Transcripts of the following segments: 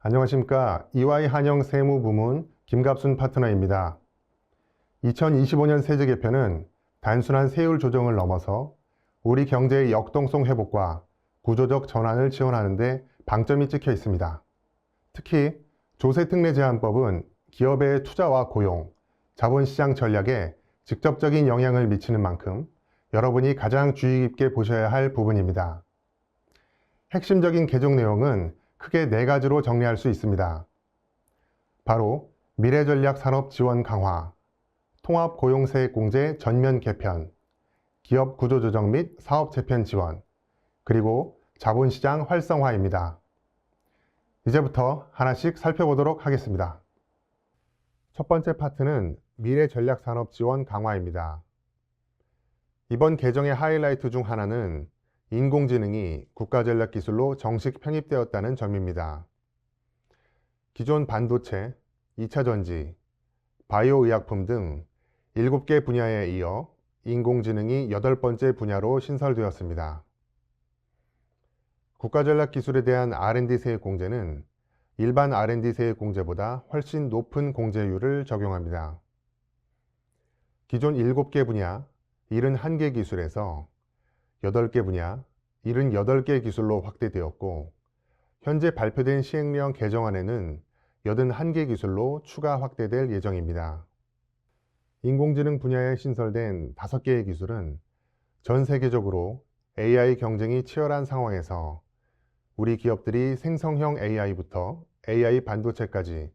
안녕하십니까. EY한영세무부문 김갑순 파트너입니다. 2025년 세제 개편은 단순한 세율 조정을 넘어서 우리 경제의 역동성 회복과 구조적 전환을 지원하는 데 방점이 찍혀 있습니다. 특히 조세특례 제한법은 기업의 투자와 고용, 자본시장 전략에 직접적인 영향을 미치는 만큼 여러분이 가장 주의 깊게 보셔야 할 부분입니다. 핵심적인 개정 내용은 크게 4가지로 정리할 수 있습니다. 바로 미래전략산업 지원 강화, 통합고용세액공제 전면 개편, 기업 구조조정 및 사업 재편 지원, 그리고 자본시장 활성화입니다. 이제부터 하나씩 살펴보도록 하겠습니다. 첫 번째 파트는 미래전략산업 지원 강화입니다. 이번 개정의 하이라이트 중 하나는 인공지능이 국가전략기술로 정식 편입되었다는 점입니다. 기존 반도체, 2차전지, 바이오의약품 등 7개 분야에 이어 인공지능이 8번째 분야로 신설되었습니다. 국가전략기술에 대한 R&D 세액 공제는 일반 R&D 세액 공제보다 훨씬 높은 공제율을 적용합니다. 기존 7개 분야, 71개 기술에서 8개 분야, 78개 기술로 확대되었고, 현재 발표된 시행령 개정안에는 81개 기술로 추가 확대될 예정입니다. 인공지능 분야에 신설된 5개의 기술은 전 세계적으로 AI 경쟁이 치열한 상황에서 우리 기업들이 생성형 AI부터 AI 반도체까지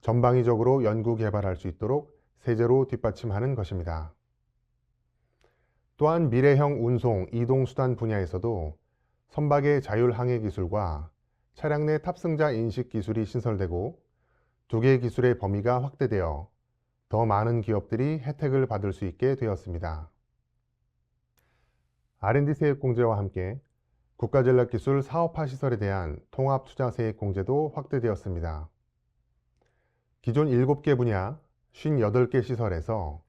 전방위적으로 연구 개발할 수 있도록 세제로 뒷받침하는 것입니다. 또한 미래형 운송, 이동수단 분야에서도 선박의 자율항해 기술과 차량 내 탑승자 인식 기술이 신설되고 2개의 기술의 범위가 확대되어 더 많은 기업들이 혜택을 받을 수 있게 되었습니다. R&D 세액 공제와 함께 국가전략기술 사업화 시설에 대한 통합투자세액 공제도 확대되었습니다. 기존 7개 분야, 58개 시설에서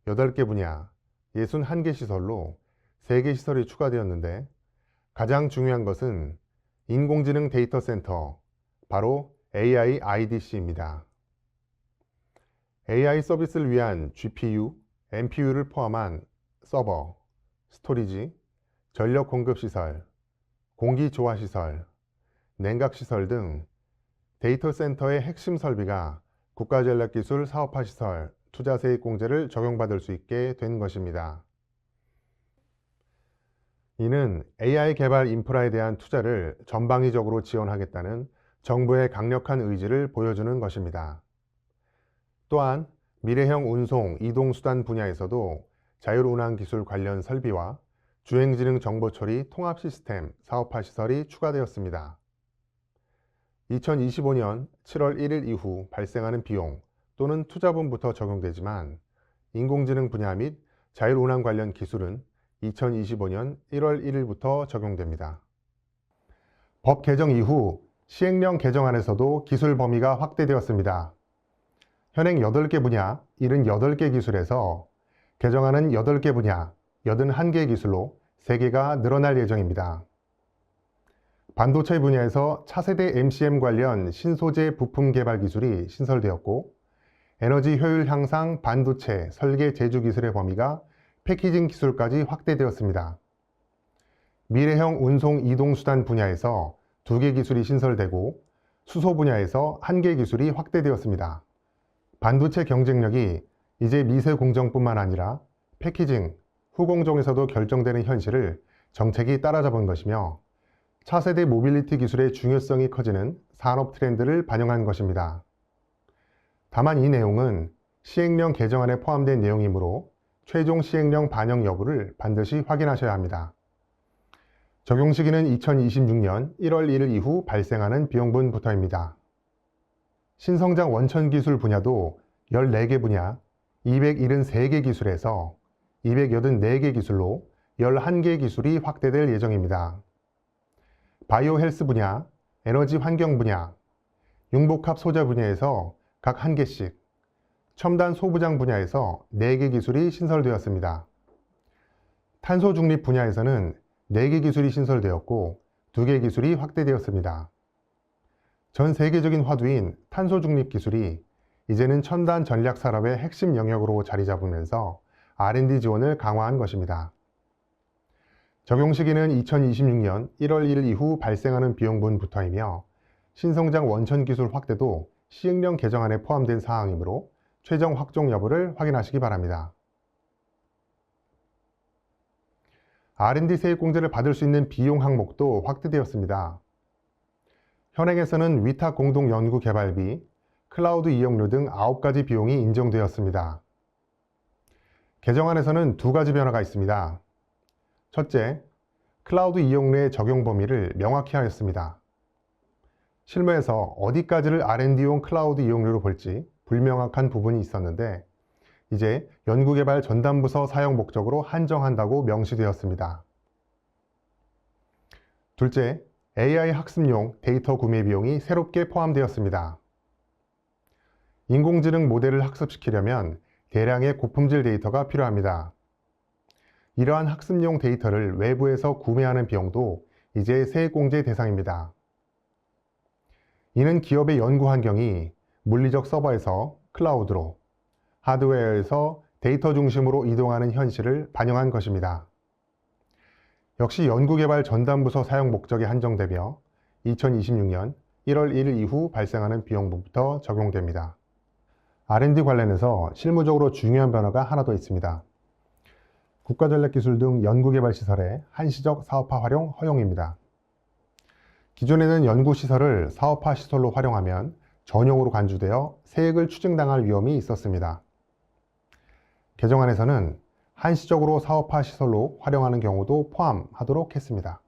8개 분야, 61개 시설로 3개 시설이 추가되었는데, 가장 중요한 것은 인공지능 데이터 센터, 바로 AI IDC입니다. AI 서비스를 위한 GPU, NPU를 포함한 서버, 스토리지, 전력 공급 시설, 공기 조화 시설, 냉각 시설 등 데이터 센터의 핵심 설비가 국가전략기술 사업화 시설 투자세액 공제를 적용받을 수 있게 된 것입니다. 이는 AI 개발 인프라에 대한 투자를 전방위적으로 지원하겠다는 정부의 강력한 의지를 보여주는 것입니다. 또한 미래형 운송, 이동수단 분야에서도 자율운항 기술 관련 설비와 주행지능 정보처리 통합 시스템 사업화 시설이 추가되었습니다. 2025년 7월 1일 이후 발생하는 비용 또는 투자분부터 적용되지만, 인공지능 분야 및 자율운항 관련 기술은 2025년 1월 1일부터 적용됩니다. 법 개정 이후 시행령 개정안에서도 기술 범위가 확대되었습니다. 현행 8개 분야, 78개 기술에서 개정안은 8개 분야, 81개 기술로 3개가 늘어날 예정입니다. 반도체 분야에서 차세대 MCM 관련 신소재 부품 개발 기술이 신설되었고, 에너지 효율 향상 반도체 설계 제조 기술의 범위가 패키징 기술까지 확대되었습니다. 미래형 운송 이동수단 분야에서 2개 기술이 신설되고, 수소 분야에서 1개 기술이 확대되었습니다. 반도체 경쟁력이 이제 미세 공정뿐만 아니라 패키징, 후공정에서도 결정되는 현실을 정책이 따라잡은 것이며, 차세대 모빌리티 기술의 중요성이 커지는 산업 트렌드를 반영한 것입니다. 다만 이 내용은 시행령 개정안에 포함된 내용이므로 최종 시행령 반영 여부를 반드시 확인하셔야 합니다. 적용 시기는 2026년 1월 1일 이후 발생하는 비용분부터입니다. 신성장 원천기술 분야도 14개 분야, 273개 기술에서 284개 기술로 11개 기술이 확대될 예정입니다. 바이오 헬스 분야, 에너지 환경 분야, 융복합 소재 분야에서 각 1개씩, 첨단 소부장 분야에서 4개 기술이 신설되었습니다. 탄소 중립 분야에서는 4개 기술이 신설되었고 2개 기술이 확대되었습니다. 전 세계적인 화두인 탄소 중립 기술이 이제는 첨단 전략 산업의 핵심 영역으로 자리 잡으면서 R&D 지원을 강화한 것입니다. 적용 시기는 2026년 1월 1일 이후 발생하는 비용분부터이며 신성장 원천 기술 확대도 시행령 개정안에 포함된 사항이므로 최종 확정 여부를 확인하시기 바랍니다. R&D 세액공제를 받을 수 있는 비용 항목도 확대되었습니다. 현행에서는 위탁 공동 연구 개발비, 클라우드 이용료 등 9가지 비용이 인정되었습니다. 개정안에서는 2가지 변화가 있습니다. 첫째, 클라우드 이용료의 적용 범위를 명확히 하였습니다. 실무에서 어디까지를 R&D용 클라우드 이용료로 볼지 불명확한 부분이 있었는데 이제 연구개발 전담부서 사용 목적으로 한정한다고 명시되었습니다. 둘째, AI 학습용 데이터 구매 비용이 새롭게 포함되었습니다. 인공지능 모델을 학습시키려면 대량의 고품질 데이터가 필요합니다. 이러한 학습용 데이터를 외부에서 구매하는 비용도 이제 세액공제 대상입니다. 이는 기업의 연구 환경이 물리적 서버에서 클라우드로, 하드웨어에서 데이터 중심으로 이동하는 현실을 반영한 것입니다. 역시 연구개발 전담부서 사용 목적에 한정되며 2026년 1월 1일 이후 발생하는 비용부터 적용됩니다. R&D 관련해서 실무적으로 중요한 변화가 하나 더 있습니다. 국가전략기술 등 연구개발시설의 한시적 사업화 활용 허용입니다. 기존에는 연구시설을 사업화 시설로 활용하면 전용으로 간주되어 세액을 추징당할 위험이 있었습니다. 개정안에서는 한시적으로 사업화 시설로 활용하는 경우도 포함하도록 했습니다.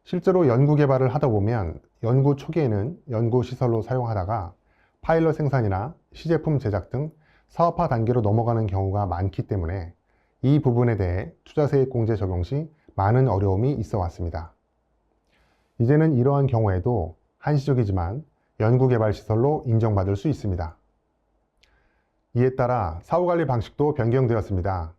실제로 연구개발을 하다 보면 연구 초기에는 연구시설로 사용하다가 파일럿 생산이나 시제품 제작 등 사업화 단계로 넘어가는 경우가 많기 때문에 이 부분에 대해 투자세액공제 적용 시 많은 어려움이 있어 왔습니다. 이제는 이러한 경우에도 한시적이지만 연구개발시설로 인정받을 수 있습니다. 이에 따라 사후관리 방식도 변경되었습니다.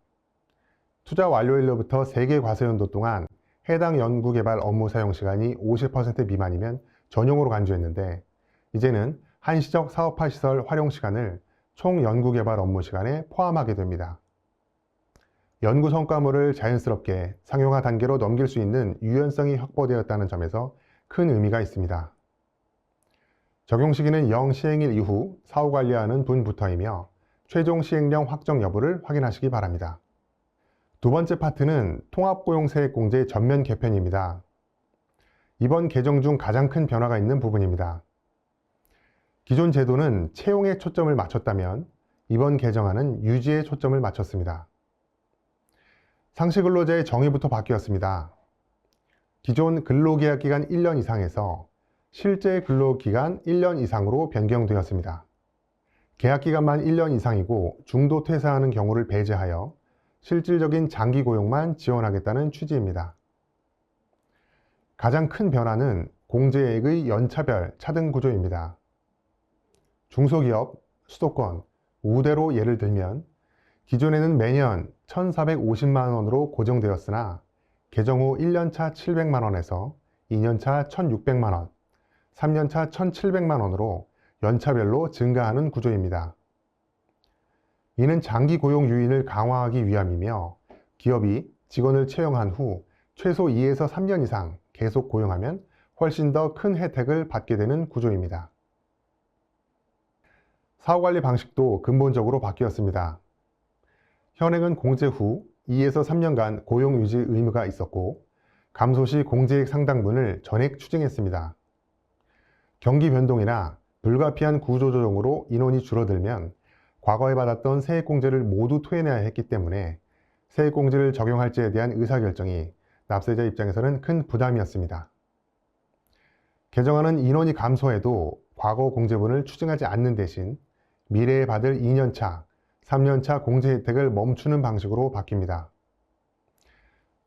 투자 완료일로부터 3개 과세연도 동안 해당 연구개발 업무 사용시간이 50% 미만이면 전용으로 간주했는데 이제는 한시적 사업화 시설 활용시간을 총 연구개발 업무 시간에 포함하게 됩니다. 연구 성과물을 자연스럽게 상용화 단계로 넘길 수 있는 유연성이 확보되었다는 점에서 큰 의미가 있습니다. 적용 시기는 영 시행일 이후 사후관리하는 분부터이며 최종 시행령 확정 여부를 확인하시기 바랍니다. 두 번째 파트는 통합고용세액공제 전면 개편입니다. 이번 개정 중 가장 큰 변화가 있는 부분입니다. 기존 제도는 채용에 초점을 맞췄다면 이번 개정안은 유지에 초점을 맞췄습니다. 상시근로자의 정의부터 바뀌었습니다. 기존 근로계약기간 1년 이상에서 실제 근로기간 1년 이상으로 변경되었습니다. 계약기간만 1년 이상이고 중도 퇴사하는 경우를 배제하여 실질적인 장기 고용만 지원하겠다는 취지입니다. 가장 큰 변화는 공제액의 연차별 차등 구조입니다. 중소기업, 수도권, 우대로 예를 들면 기존에는 매년 1,450만 원으로 고정되었으나 개정 후 1년차 700만 원에서 2년차 1,600만 원, 3년차 1,700만 원으로 연차별로 증가하는 구조입니다. 이는 장기 고용 유인을 강화하기 위함이며 기업이 직원을 채용한 후 최소 2에서 3년 이상 계속 고용하면 훨씬 더 큰 혜택을 받게 되는 구조입니다. 사후관리 방식도 근본적으로 바뀌었습니다. 현행은 공제 후 2에서 3년간 고용 유지 의무가 있었고 감소 시 공제액 상당분을 전액 추징했습니다. 경기 변동이나 불가피한 구조조정으로 인원이 줄어들면 과거에 받았던 세액공제를 모두 토해내야 했기 때문에 세액공제를 적용할지에 대한 의사결정이 납세자 입장에서는 큰 부담이었습니다. 개정안은 인원이 감소해도 과거 공제분을 추징하지 않는 대신 미래에 받을 2년차, 3년차 공제 혜택을 멈추는 방식으로 바뀝니다.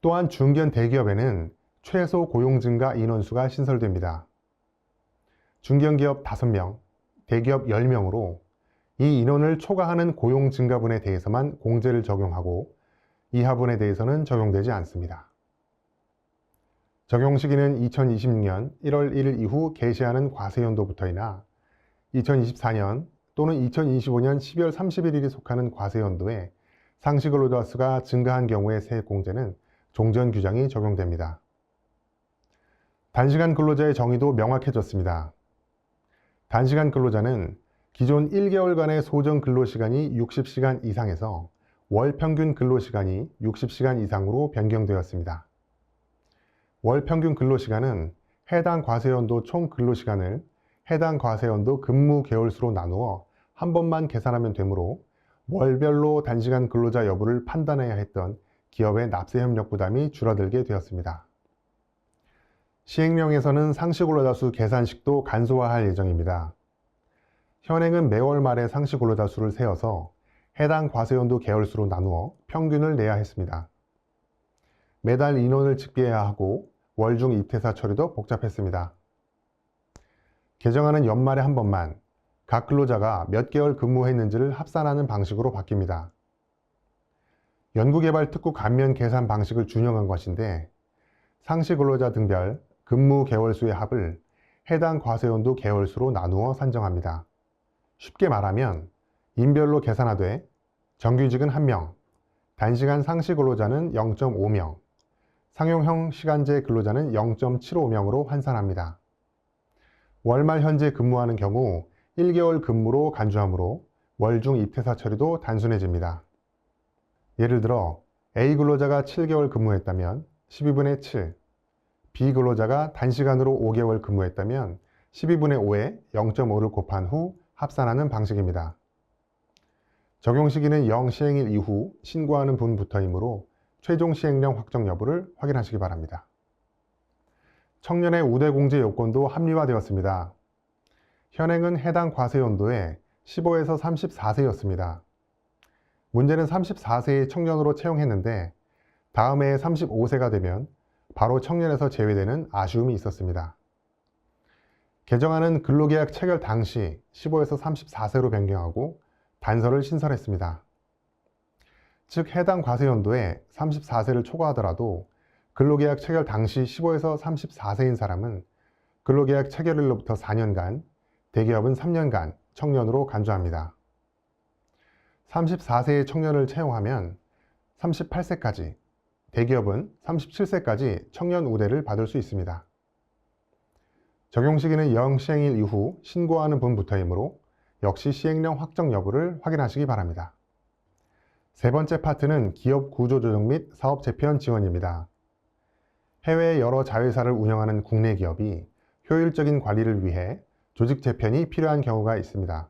또한 중견 대기업에는 최소 고용 증가 인원수가 신설됩니다. 중견기업 5명, 대기업 10명으로 이 인원을 초과하는 고용 증가분에 대해서만 공제를 적용하고 이하분에 대해서는 적용되지 않습니다. 적용 시기는 2026년 1월 1일 이후 개시하는 과세연도부터이나 2024년 또는 2025년 12월 31일이 속하는 과세연도에 상시근로자 수가 증가한 경우의 세액공제는 종전 규정이 적용됩니다. 단시간 근로자의 정의도 명확해졌습니다. 단시간 근로자는 기존 1개월간의 소정 근로시간이 60시간 이상에서 월 평균 근로시간이 60시간 이상으로 변경되었습니다. 월 평균 근로시간은 해당 과세연도 총 근로시간을 해당 과세연도 근무 개월수로 나누어 한 번만 계산하면 되므로 월별로 단시간 근로자 여부를 판단해야 했던 기업의 납세 협력 부담이 줄어들게 되었습니다. 시행령에서는 상시근로자 수 계산식도 간소화할 예정입니다. 현행은 매월 말에 상시근로자 수를 세어서 해당 과세연도 개월수로 나누어 평균을 내야 했습니다. 매달 인원을 집계해야 하고 월중 입퇴사 처리도 복잡했습니다. 개정안은 연말에 한 번만 각 근로자가 몇 개월 근무했는지를 합산하는 방식으로 바뀝니다. 연구개발 특구 감면 계산 방식을 준용한 것인데 상시 근로자 등별 근무 개월수의 합을 해당 과세연도 개월수로 나누어 산정합니다. 쉽게 말하면 인별로 계산하되 정규직은 1명, 단시간 상시 근로자는 0.5명, 상용형 시간제 근로자는 0.75명으로 환산합니다. 월말 현재 근무하는 경우 1개월 근무로 간주하므로 월중 입퇴사 처리도 단순해집니다. 예를 들어 A 근로자가 7개월 근무했다면 12분의 7, B 근로자가 단시간으로 5개월 근무했다면 12분의 5에 0.5를 곱한 후 합산하는 방식입니다. 적용 시기는 0 시행일 이후 신고하는 분부터이므로 최종 시행령 확정 여부를 확인하시기 바랍니다. 청년의 우대 공제 요건도 합리화되었습니다. 현행은 해당 과세연도에 15에서 34세였습니다. 문제는 34세의 청년으로 채용했는데 다음 해에 35세가 되면 바로 청년에서 제외되는 아쉬움이 있었습니다. 개정안은 근로계약 체결 당시 15에서 34세로 변경하고 단서를 신설했습니다. 즉 해당 과세연도에 34세를 초과하더라도 근로계약 체결 당시 15에서 34세인 사람은 근로계약 체결일로부터 4년간, 대기업은 3년간 청년으로 간주합니다. 34세의 청년을 채용하면 38세까지, 대기업은 37세까지 청년 우대를 받을 수 있습니다. 적용 시기는 0 시행일 이후 신고하는 분부터이므로 역시 시행령 확정 여부를 확인하시기 바랍니다. 세 번째 파트는 기업 구조조정 및 사업 재편 지원입니다. 해외의 여러 자회사를 운영하는 국내 기업이 효율적인 관리를 위해 조직 재편이 필요한 경우가 있습니다.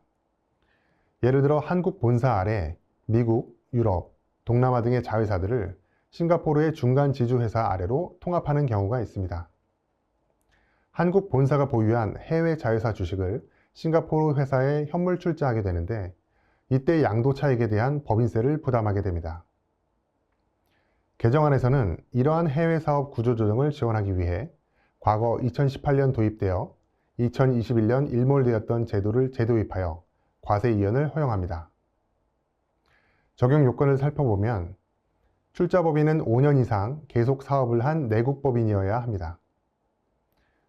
예를 들어 한국 본사 아래 미국, 유럽, 동남아 등의 자회사들을 싱가포르의 중간 지주회사 아래로 통합하는 경우가 있습니다. 한국 본사가 보유한 해외 자회사 주식을 싱가포르 회사에 현물 출자하게 되는데 이때 양도 차익에 대한 법인세를 부담하게 됩니다. 개정안에서는 이러한 해외 사업 구조조정을 지원하기 위해 과거 2018년 도입되어 2021년 일몰되었던 제도를 재도입하여 과세 이연을 허용합니다. 적용 요건을 살펴보면 출자법인은 5년 이상 계속 사업을 한 내국법인이어야 합니다.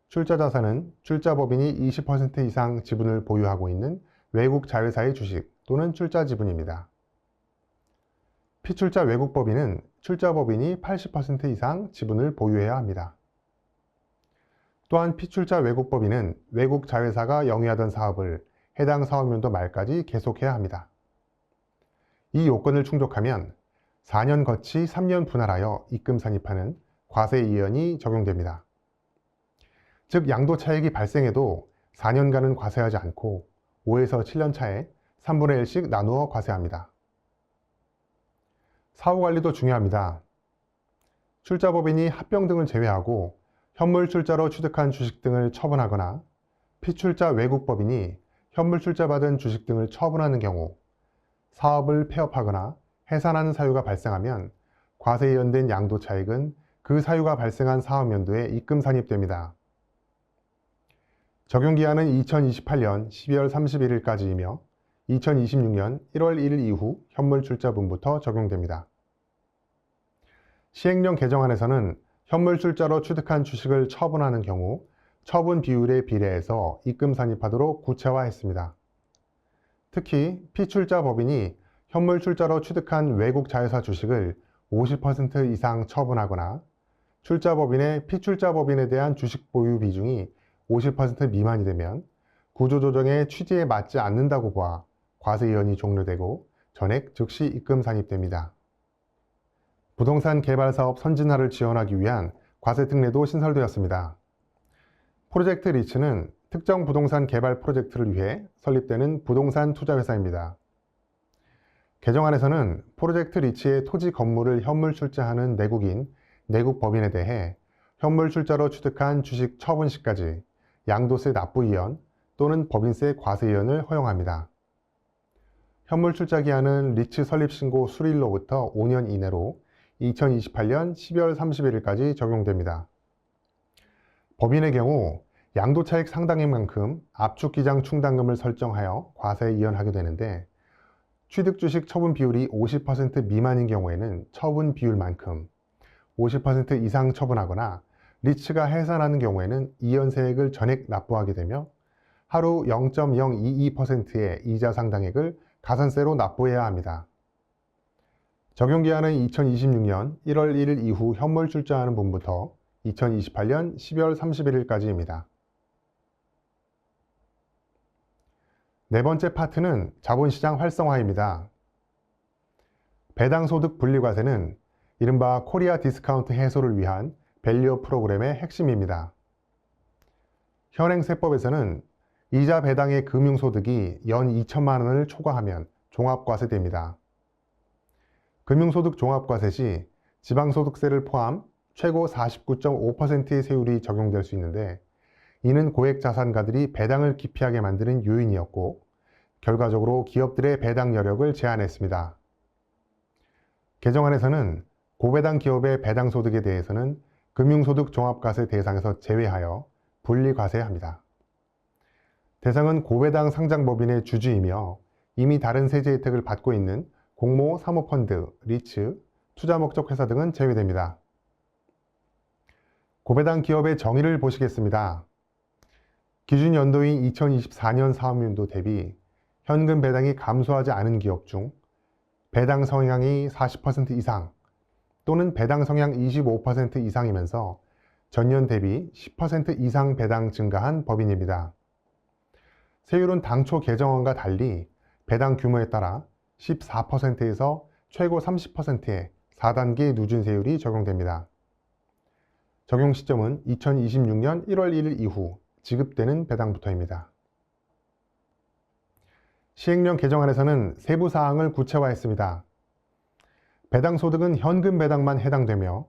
출자자산은 출자법인이 20% 이상 지분을 보유하고 있는 외국 자회사의 주식 또는 출자 지분입니다. 피출자 외국법인은 출자법인이 80% 이상 지분을 보유해야 합니다. 또한 피출자 외국법인은 외국 자회사가 영위하던 사업을 해당 사업연도 말까지 계속해야 합니다. 이 요건을 충족하면 4년 거치 3년 분할하여 입금 산입하는 과세 이연이 적용됩니다. 즉 양도 차익이 발생해도 4년간은 과세하지 않고 5에서 7년 차에 3분의 1씩 나누어 과세합니다. 사후관리도 중요합니다. 출자법인이 합병 등을 제외하고 현물 출자로 취득한 주식 등을 처분하거나 피출자 외국법인이 현물 출자받은 주식 등을 처분하는 경우 사업을 폐업하거나 해산하는 사유가 발생하면 과세 이연된 양도 차익은 그 사유가 발생한 사업연도에 입금 산입됩니다. 적용기한은 2028년 12월 31일까지이며 2026년 1월 1일 이후 현물 출자분부터 적용됩니다. 시행령 개정안에서는 현물출자로 취득한 주식을 처분하는 경우 처분 비율에 비례해서 입금 산입하도록 구체화했습니다. 특히 피출자 법인이 현물출자로 취득한 외국 자회사 주식을 50% 이상 처분하거나 출자 법인의 피출자 법인에 대한 주식 보유 비중이 50% 미만이 되면 구조조정의 취지에 맞지 않는다고 보아 과세이연이 종료되고 전액 즉시 입금 산입됩니다. 부동산 개발 사업 선진화를 지원하기 위한 과세 특례도 신설되었습니다. 프로젝트 리츠는 특정 부동산 개발 프로젝트를 위해 설립되는 부동산 투자회사입니다. 개정안에서는 프로젝트 리츠의 토지 건물을 현물 출자하는 내국인, 내국 법인에 대해 현물 출자로 취득한 주식 처분 시까지 양도세 납부이연 또는 법인세 과세이연을 허용합니다. 현물 출자 기한은 리츠 설립 신고 수리일로부터 5년 이내로 2028년 12월 31일까지 적용됩니다. 법인의 경우 양도차익 상당액만큼 압축기장 충당금을 설정하여 과세에 이연하게 되는데 취득주식 처분 비율이 50% 미만인 경우에는 처분 비율만큼 50% 이상 처분하거나 리츠가 해산하는 경우에는 이연세액을 전액 납부하게 되며 하루 0.022%의 이자 상당액을 가산세로 납부해야 합니다. 적용기한은 2026년 1월 1일 이후 현물 출자하는 분부터 2028년 12월 31일까지입니다. 네 번째 파트는 자본시장 활성화입니다. 배당소득 분리과세는 이른바 코리아 디스카운트 해소를 위한 밸류업 프로그램의 핵심입니다. 현행 세법에서는 이자 배당의 금융소득이 연 2천만 원을 초과하면 종합과세됩니다. 금융소득 종합과세 시 지방소득세를 포함 최고 49.5%의 세율이 적용될 수 있는데 이는 고액자산가들이 배당을 기피하게 만드는 요인이었고 결과적으로 기업들의 배당 여력을 제한했습니다. 개정안에서는 고배당 기업의 배당소득에 대해서는 금융소득 종합과세 대상에서 제외하여 분리과세합니다. 대상은 고배당 상장법인의 주주이며 이미 다른 세제 혜택을 받고 있는 공모 사모펀드, 리츠, 투자목적 회사 등은 제외됩니다. 고배당 기업의 정의를 보시겠습니다. 기준 연도인 2024년 사업연도 대비 현금 배당이 감소하지 않은 기업 중 배당 성향이 40% 이상 또는 배당 성향 25% 이상이면서 전년 대비 10% 이상 배당 증가한 법인입니다. 세율은 당초 개정안과 달리 배당 규모에 따라 14%에서 최고 30%의 4단계 누진세율이 적용됩니다. 적용 시점은 2026년 1월 1일 이후 지급되는 배당부터입니다. 시행령 개정안에서는 세부 사항을 구체화했습니다. 배당소득은 현금 배당만 해당되며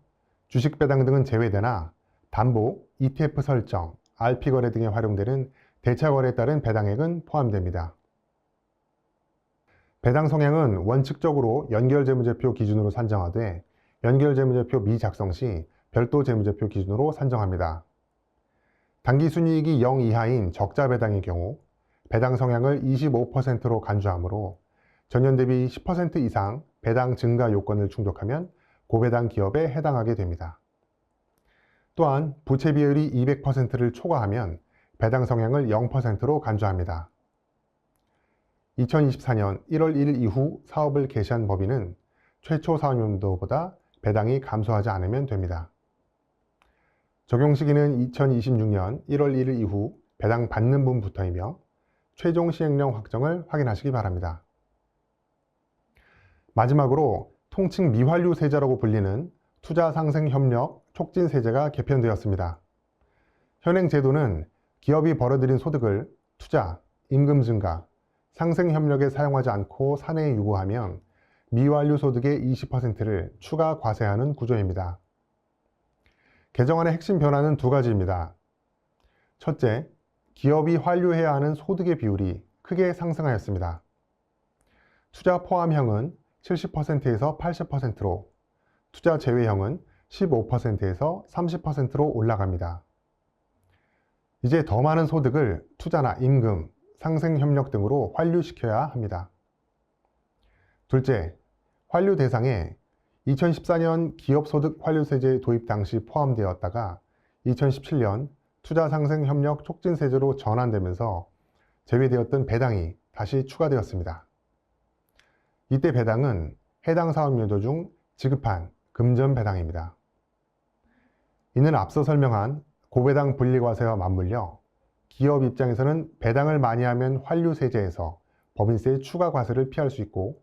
주식 배당 등은 제외되나 담보, ETF 설정, RP 거래 등에 활용되는 대차 거래에 따른 배당액은 포함됩니다. 배당 성향은 원칙적으로 연결재무제표 기준으로 산정하되 연결재무제표 미작성 시 별도 재무제표 기준으로 산정합니다. 당기순이익이 0 이하인 적자 배당의 경우 배당 성향을 25%로 간주하므로 전년 대비 10% 이상 배당 증가 요건을 충족하면 고배당 기업에 해당하게 됩니다. 또한 부채 비율이 200%를 초과하면 배당 성향을 0%로 간주합니다. 2024년 1월 1일 이후 사업을 개시한 법인은 최초 사업연도보다 배당이 감소하지 않으면 됩니다. 적용 시기는 2026년 1월 1일 이후 배당 받는 분부터이며 최종 시행령 확정을 확인하시기 바랍니다. 마지막으로 통칭 미환류 세제라고 불리는 투자상생협력 촉진세제가 개편되었습니다. 현행 제도는 기업이 벌어들인 소득을 투자, 임금 증가, 상생협력에 사용하지 않고 사내에 유고하면 미환류 소득의 20%를 추가 과세하는 구조입니다. 개정안의 핵심 변화는 두 가지입니다. 첫째, 기업이 환류해야 하는 소득의 비율이 크게 상승하였습니다. 투자 포함형은 70%에서 80%로, 투자 제외형은 15%에서 30%로 올라갑니다. 이제 더 많은 소득을 투자나 임금, 상생협력 등으로 환류시켜야 합니다. 둘째, 환류 대상에 2014년 기업소득 환류세제 도입 당시 포함되었다가 2017년 투자상생협력 촉진세제로 전환되면서 제외되었던 배당이 다시 추가되었습니다. 이때 배당은 해당 사업연도 중 지급한 금전 배당입니다. 이는 앞서 설명한 고배당 분리과세와 맞물려 기업 입장에서는 배당을 많이 하면 환류세제에서 법인세 추가 과세를 피할 수 있고,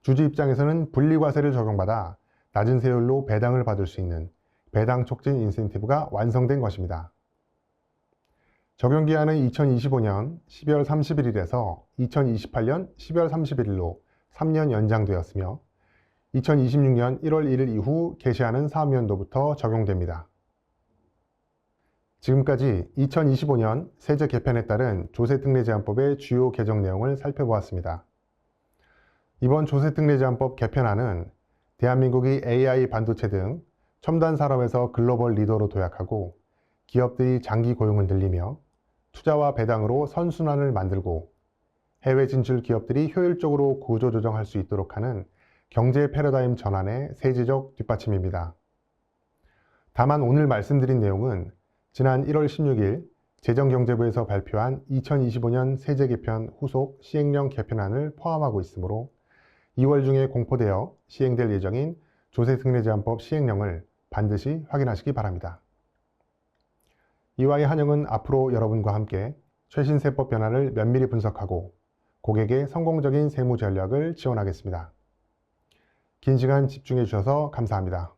주주 입장에서는 분리과세를 적용받아 낮은 세율로 배당을 받을 수 있는 배당 촉진 인센티브가 완성된 것입니다. 적용기한은 2025년 12월 31일에서 2028년 12월 31일로 3년 연장되었으며 2026년 1월 1일 이후 개시하는 사업연도부터 적용됩니다. 지금까지 2025년 세제 개편에 따른 조세특례제한법의 주요 개정 내용을 살펴보았습니다. 이번 조세특례제한법 개편안은 대한민국이 AI 반도체 등 첨단 산업에서 글로벌 리더로 도약하고 기업들이 장기 고용을 늘리며 투자와 배당으로 선순환을 만들고 해외 진출 기업들이 효율적으로 구조조정할 수 있도록 하는 경제 패러다임 전환의 세제적 뒷받침입니다. 다만 오늘 말씀드린 내용은 지난 1월 16일 재정경제부에서 발표한 2025년 세제 개편 후속 시행령 개편안을 포함하고 있으므로 2월 중에 공포되어 시행될 예정인 조세특례제한법 시행령을 반드시 확인하시기 바랍니다. 이와의 한영은 앞으로 여러분과 함께 최신 세법 변화를 면밀히 분석하고 고객의 성공적인 세무 전략을 지원하겠습니다. 긴 시간 집중해 주셔서 감사합니다.